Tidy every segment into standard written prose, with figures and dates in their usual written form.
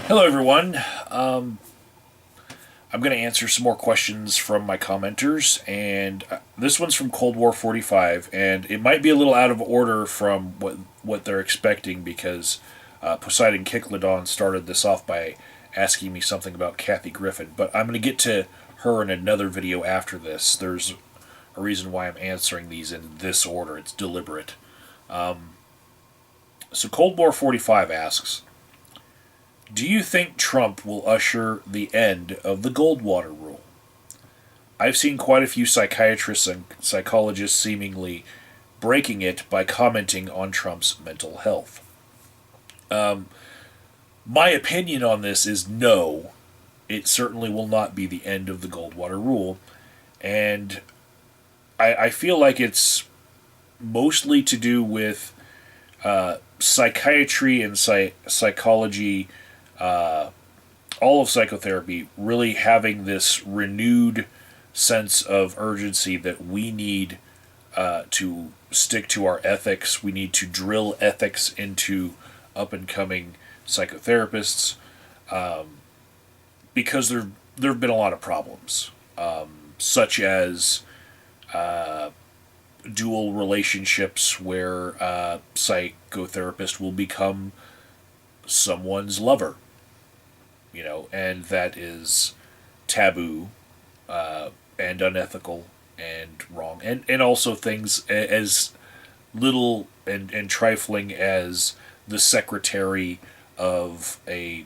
Hello, everyone. I'm going to answer some more questions from my commenters, and this one's from Cold War 45, and it might be a little out of order from what they're expecting because Poseidon Kickladon started this off by asking me something about Kathy Griffin, but I'm going to get to her in another video after this. There's a reason why I'm answering these in this order. It's deliberate. So Cold War 45 asks, do you think Trump will usher the end of the Goldwater rule? I've seen quite a few psychiatrists and psychologists seemingly breaking it by commenting on Trump's mental health. My opinion on this is no, it certainly will not be the end of the Goldwater rule. And I feel like it's mostly to do with psychiatry and psychology, all of psychotherapy really having this renewed sense of urgency that we need to stick to our ethics. We need to drill ethics into up and coming psychotherapists because there have been a lot of problems, such as dual relationships where a psychotherapist will become someone's lover, and that is taboo and unethical and wrong, and also things as little and trifling as the secretary of a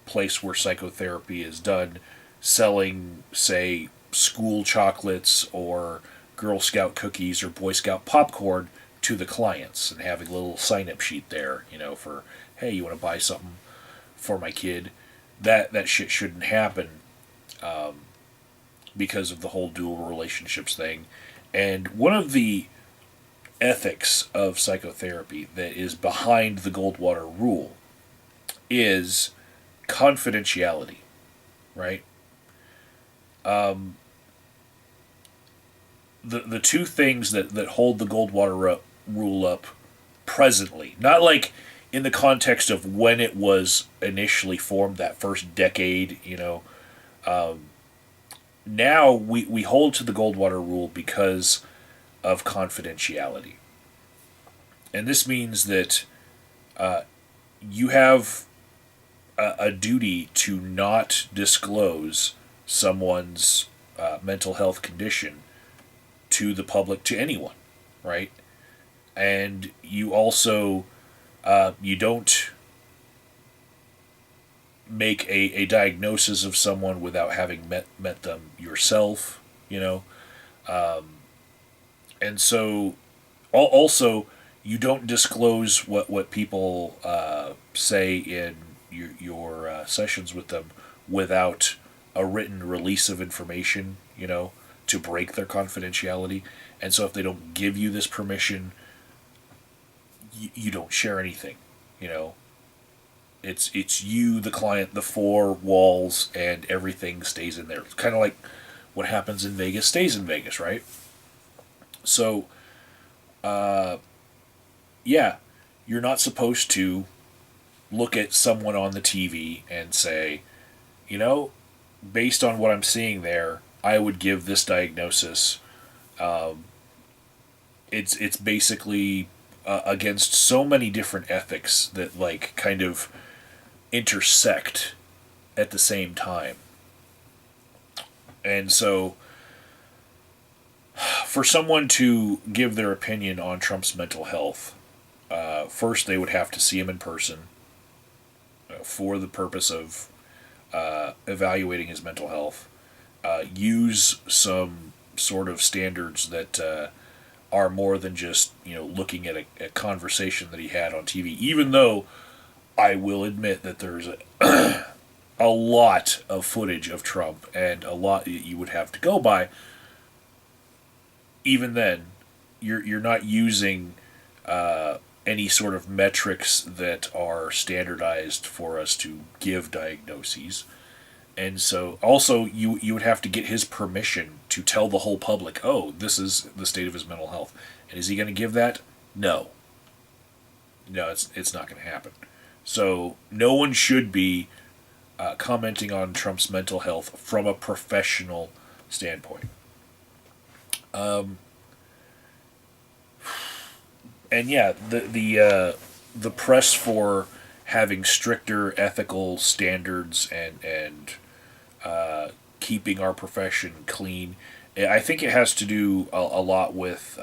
place where psychotherapy is done selling, say, school chocolates or Girl Scout cookies or Boy Scout popcorn to the clients and having a little sign up sheet there, for, hey, you want to buy something for my kid? That shit shouldn't happen because of the whole dual relationships thing. And one of the ethics of psychotherapy that is behind the Goldwater rule is confidentiality, right? The two things that hold the Goldwater rule up presently, not like in the context of when it was initially formed, that first decade, now we hold to the Goldwater rule because of confidentiality. And this means that you have a duty to not disclose someone's mental health condition to the public, to anyone, right? And you also you don't make a diagnosis of someone without having met them yourself, and so also you don't disclose what people say in your sessions with them without a written release of information, to break their confidentiality. And so if they don't give you this permission, you don't share anything, It's you, the client, the four walls, and everything stays in there. It's kind of like what happens in Vegas stays in Vegas, right? So, yeah, you're not supposed to look at someone on the TV and say, you know, based on what I'm seeing there, I would give this diagnosis. It's basically against so many different ethics that like kind of intersect at the same time. And so for someone to give their opinion on Trump's mental health, first they would have to see him in person for the purpose of evaluating his mental health, use some sort of standards that are more than just looking at a conversation that he had on TV. Even though I will admit that there's a lot of footage of Trump and a lot that you would have to go by. Even then, you're not using any sort of metrics that are standardized for us to give diagnoses. And so, also, you would have to get his permission to tell the whole public, oh, this is the state of his mental health. And is he going to give that? No. No, it's not going to happen. So no one should be commenting on Trump's mental health from a professional standpoint. And yeah, the press for having stricter ethical standards and keeping our profession clean, I think it has to do a lot with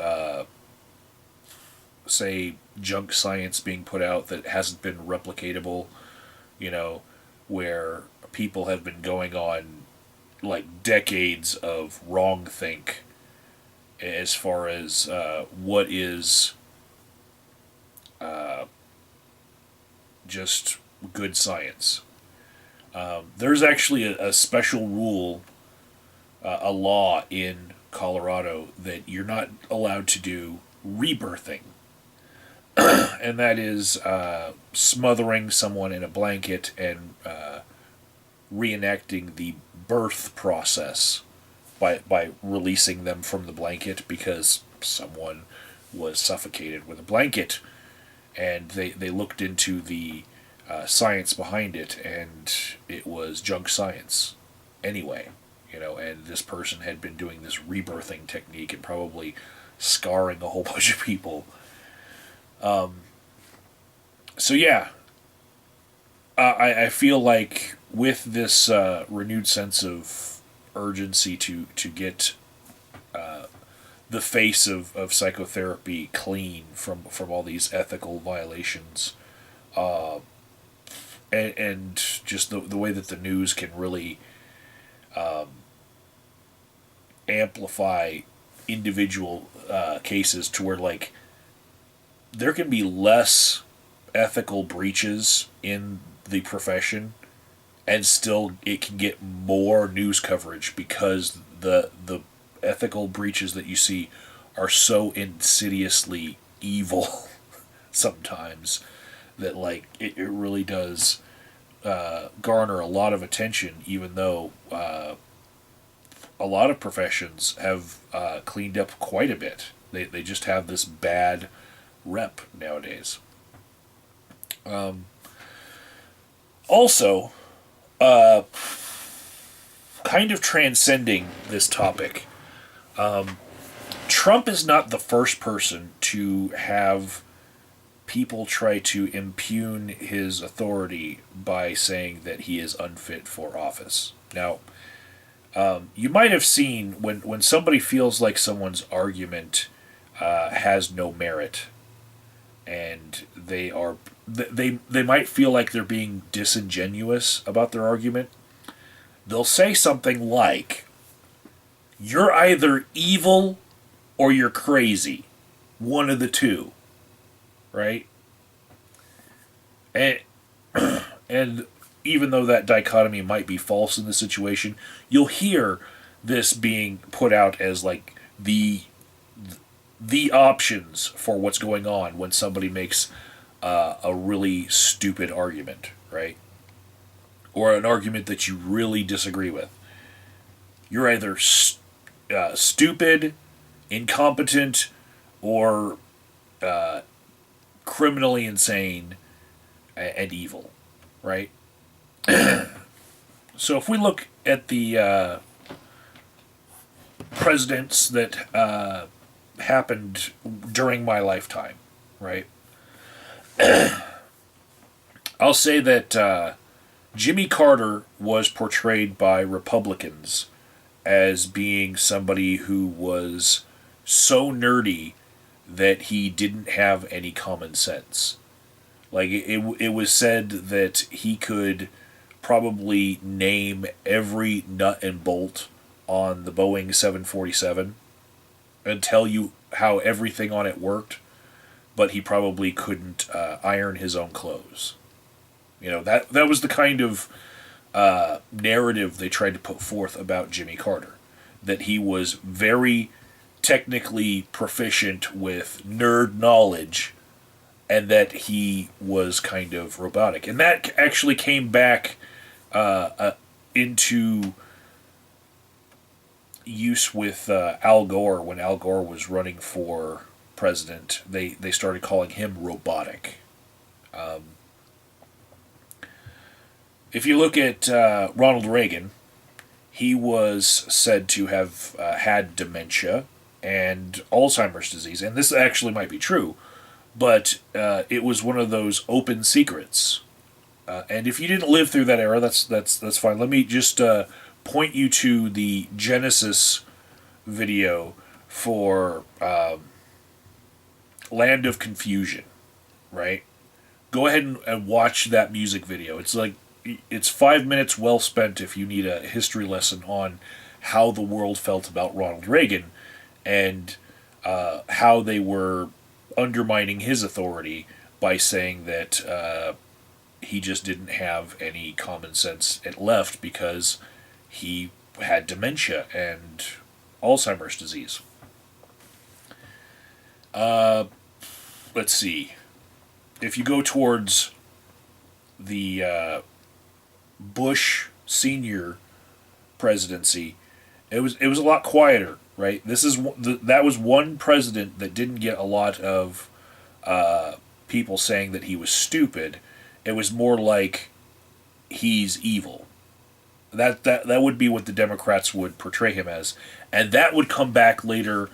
say junk science being put out that hasn't been replicatable. You know, where people have been going on like decades of wrong think as far as what is just good science. There's actually a special rule, a law in Colorado that you're not allowed to do rebirthing, and that is smothering someone in a blanket and reenacting the birth process by releasing them from the blanket because someone was suffocated with a blanket, and they looked into the science behind it, and it was junk science anyway. And this person had been doing this rebirthing technique and probably scarring a whole bunch of people. So yeah, I feel like with this renewed sense of urgency to get the face of psychotherapy clean from all these ethical violations, and just the way that the news can really amplify individual cases to where like there can be less ethical breaches in the profession and still it can get more news coverage because the ethical breaches that you see are so insidiously evil sometimes that like it really does garner a lot of attention, even though a lot of professions have cleaned up quite a bit. They just have this bad rep nowadays. Also, kind of transcending this topic, Trump is not the first person to have people try to impugn his authority by saying that he is unfit for office. Now, you might have seen when somebody feels like someone's argument has no merit, and they might feel like they're being disingenuous about their argument. They'll say something like, "You're either evil or you're crazy, one of the two," right? And and even though that dichotomy might be false in this situation, you'll hear this being put out as like the options for what's going on when somebody makes a really stupid argument, right? Or an argument that you really disagree with. You're either stupid, incompetent, or criminally insane and evil, right? So if we look at the presidents that happened during my lifetime, right? I'll say that Jimmy Carter was portrayed by Republicans as being somebody who was so nerdy that he didn't have any common sense. Like, it was said that he could probably name every nut and bolt on the Boeing 747 and tell you how everything on it worked, but he probably couldn't iron his own clothes. That was the kind of narrative they tried to put forth about Jimmy Carter, that he was very technically proficient with nerd knowledge, and that he was kind of robotic. And that actually came back into use with Al Gore. When Al Gore was running for president, they started calling him robotic. If you look at Ronald Reagan, he was said to have had dementia and Alzheimer's disease, and this actually might be true, but it was one of those open secrets. And if you didn't live through that era, that's fine. Let me just point you to the Genesis video for Land of Confusion, right? Go ahead and watch that music video. It's 5 minutes well spent if you need a history lesson on how the world felt about Ronald Reagan and how they were undermining his authority by saying that he just didn't have any common sense left because he had dementia and Alzheimer's disease. Let's see. If you go towards the Bush senior presidency, it was a lot quieter, right? That was one president that didn't get a lot of people saying that he was stupid. It was more like he's evil. That would be what the Democrats would portray him as, and that would come back later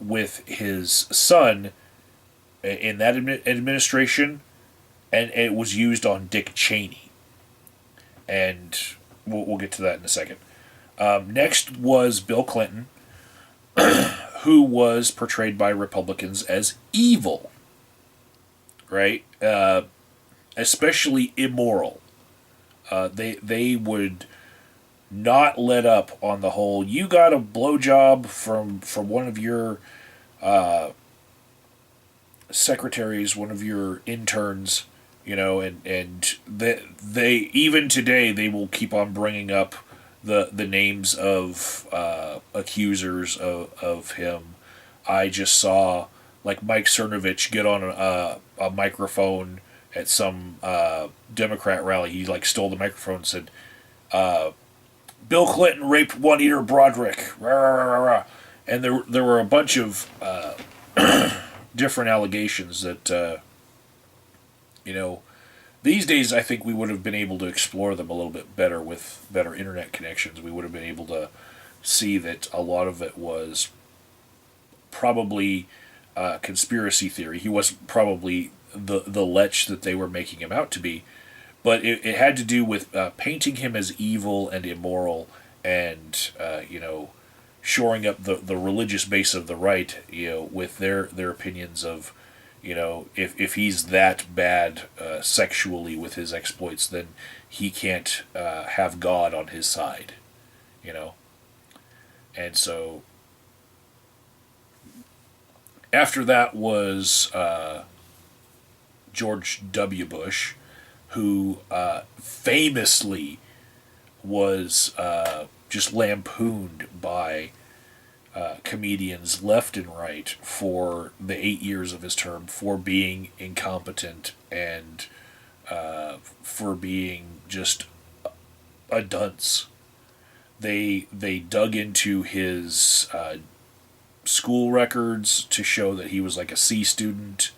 with his son in that administration, and it was used on Dick Cheney, and we'll get to that in a second. Next was Bill Clinton, who was portrayed by Republicans as evil, right? Especially immoral. They would not let up on the whole "you got a blowjob from one of your secretaries, one of your interns," and they even today they will keep on bringing up the names of accusers of him. I just saw like Mike Cernovich get on a microphone at some Democrat rally. He like stole the microphone and said, "Bill Clinton raped Juanita Broderick," rah, rah, rah, rah. And there were a bunch of different allegations that these days I think we would have been able to explore them a little bit better with better internet connections. We would have been able to see that a lot of it was probably conspiracy theory. He wasn't probably the lech that they were making him out to be, but it had to do with painting him as evil and immoral, and shoring up the religious base of the right, with their opinions of, if he's that bad sexually with his exploits, then he can't have God on his side, and so after that was George W. Bush, who famously was just lampooned by comedians left and right for the 8 years of his term for being incompetent and for being just a dunce. They dug into his school records to show that he was like a C student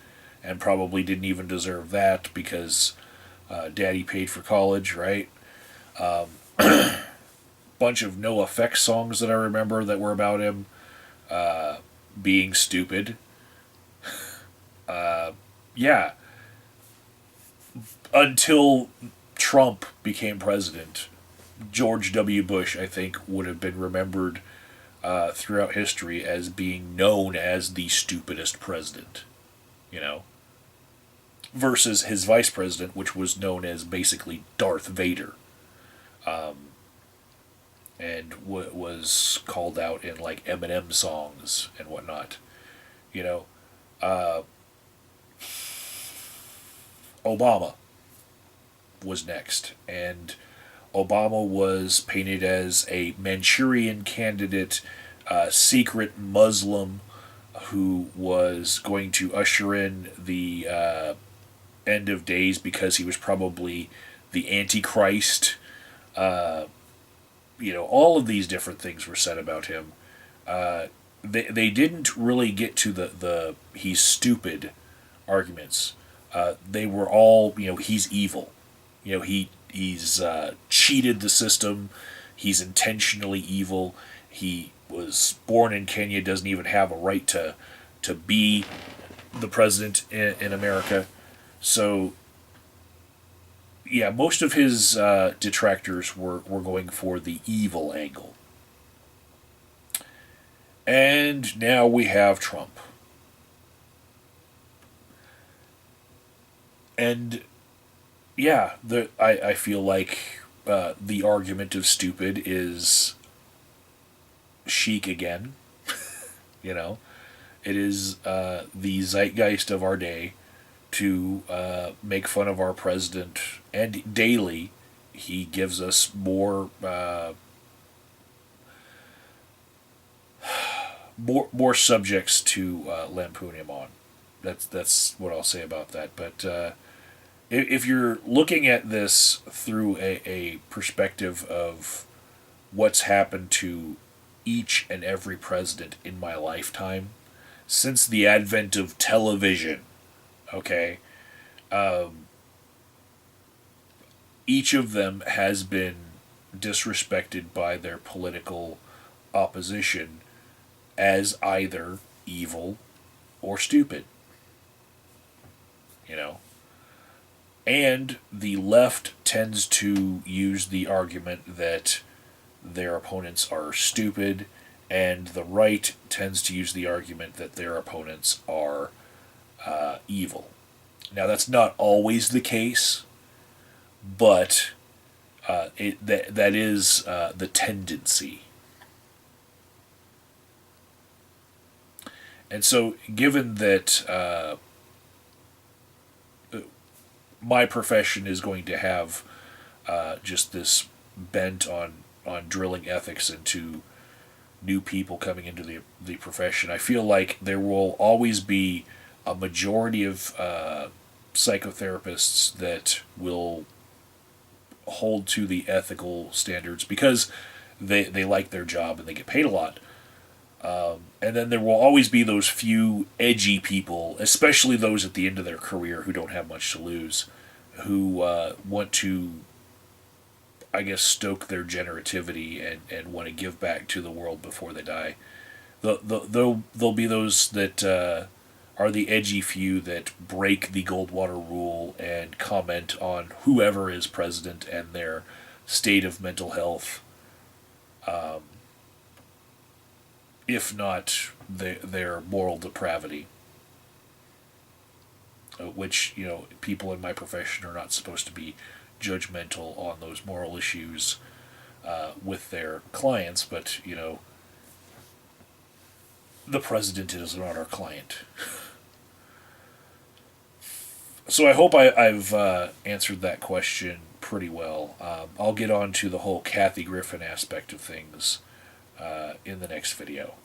and probably didn't even deserve that because daddy paid for college, right? Bunch of no effects songs that I remember that were about him being stupid. Yeah. Until Trump became president, George W. Bush, I think, would have been remembered throughout history as being known as the stupidest president, versus his vice president, which was known as basically Darth Vader, and was called out in like Eminem songs and whatnot. Obama was next, and Obama was painted as a Manchurian candidate, secret Muslim who was going to usher in the end of days because he was probably the Antichrist. All of these different things were said about him. They didn't really get to the he's stupid arguments. They were all, he's evil. He he's cheated the system. He's intentionally evil. He was born in Kenya, doesn't even have a right to be the president in America. So, yeah, most of his detractors were going for the evil angle. And now we have Trump. And yeah, I feel like the argument of stupid is chic again. You know, it is the zeitgeist of our day to make fun of our president, and daily he gives us more subjects to lampoon him on. That's what I'll say about that. But if you're looking at this through a perspective of what's happened to each and every president in my lifetime since the advent of television, okay, each of them has been disrespected by their political opposition as either evil or stupid. You know? And the left tends to use the argument that their opponents are stupid, and the right tends to use the argument that their opponents are evil. Now, that's not always the case, but that is the tendency. And so, given that my profession is going to have just this bent on drilling ethics into new people coming into the profession, I feel like there will always be a majority of psychotherapists that will hold to the ethical standards because they like their job and they get paid a lot. And then there will always be those few edgy people, especially those at the end of their career who don't have much to lose, who want to, I guess, stoke their generativity and want to give back to the world before they die. There'll be those that are the edgy few that break the Goldwater rule and comment on whoever is president and their state of mental health. If not their moral depravity, which, people in my profession are not supposed to be judgmental on those moral issues with their clients, but, the president is not our client. So I hope I've answered that question pretty well. I'll get on to the whole Kathy Griffin aspect of things in the next video.